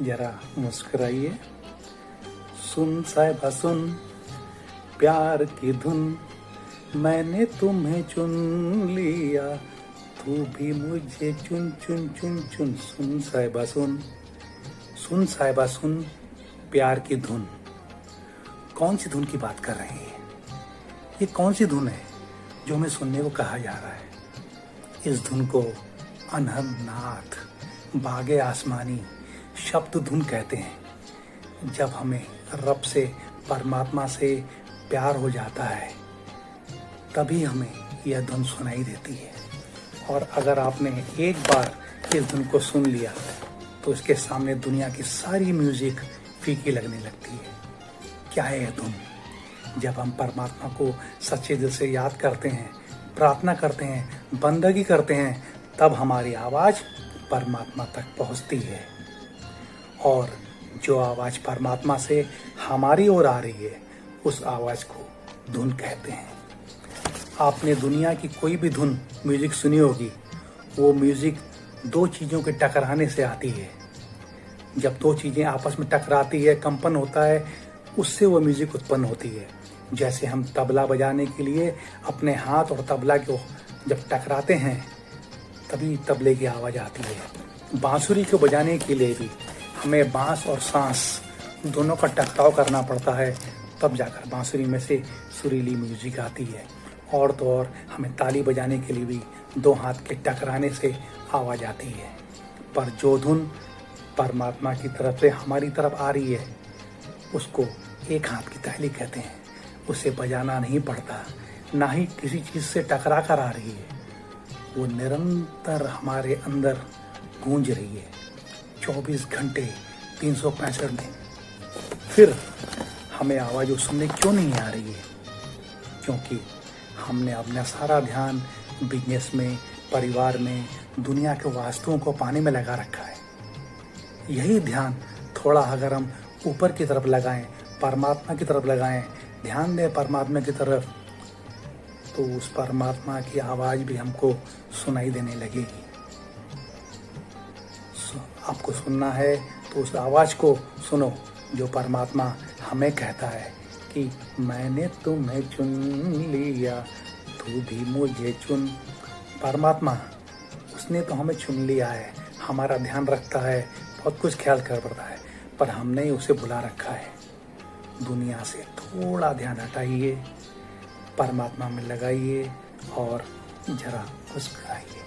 जरा मुस्कुराइए। सुन साहिबा सुन प्यार की धुन, मैंने तुम्हें चुन लिया, तू भी मुझे चुन चुन चुन चुन। सुन साहिबा सुन, सुन साहिबा सुन प्यार की धुन। कौन सी धुन की बात कर रही है? ये कौन सी धुन है जो हमें सुनने को कहा जा रहा है? इस धुन को अनहद नाथ, बागे आसमानी शब्द धुन कहते हैं। जब हमें रब से, परमात्मा से प्यार हो जाता है तभी हमें यह धुन सुनाई देती है। और अगर आपने एक बार इस धुन को सुन लिया तो इसके सामने दुनिया की सारी म्यूजिक फीकी लगने लगती है। क्या है यह धुन? जब हम परमात्मा को सच्चे दिल से याद करते हैं, प्रार्थना करते हैं, बंदगी करते हैं, तब हमारी आवाज़ परमात्मा तक पहुंचती है। और जो आवाज़ परमात्मा से हमारी ओर आ रही है उस आवाज़ को धुन कहते हैं। आपने दुनिया की कोई भी धुन म्यूजिक सुनी होगी, वो म्यूजिक दो चीज़ों के टकराने से आती है। जब दो चीज़ें आपस में टकराती है, कंपन होता है, उससे वो म्यूजिक उत्पन्न होती है। जैसे हम तबला बजाने के लिए अपने हाथ और तबला को जब टकराते हैं तभी तबले की आवाज़ आती है। बांसुरी को बजाने के लिए भी हमें बांस और सांस दोनों का टकराव करना पड़ता है, तब जाकर बांसुरी में से सुरीली म्यूजिक आती है। और तो और हमें ताली बजाने के लिए भी दो हाथ के टकराने से आवाज़ आती है। पर जो धुन परमात्मा की तरफ से हमारी तरफ आ रही है उसको एक हाथ की ताली कहते हैं। उसे बजाना नहीं पड़ता, ना ही किसी चीज़ से टकरा कर आ रही है, वो निरंतर हमारे अंदर गूंज रही है 24 घंटे 365 दिन। फिर हमें आवाज़ सुनने क्यों नहीं आ रही है? क्योंकि हमने अपना सारा ध्यान बिजनेस में, परिवार में, दुनिया के वास्तुओं को पाने में लगा रखा है। यही ध्यान थोड़ा अगर हम ऊपर की तरफ लगाएं, परमात्मा की तरफ लगाएं, ध्यान दें परमात्मा की तरफ, तो उस परमात्मा की आवाज़ भी हमको सुनाई देने लगेगी। आपको सुनना है तो उस आवाज़ को सुनो जो परमात्मा हमें कहता है कि मैंने तुम्हें चुन लिया, तू भी मुझे चुन। परमात्मा उसने तो हमें चुन लिया है, हमारा ध्यान रखता है, बहुत कुछ ख्याल कर पड़ता है, पर हमने उसे बुला रखा है। दुनिया से थोड़ा ध्यान हटाइए, परमात्मा में लगाइए और जरा मुस्कुराइए।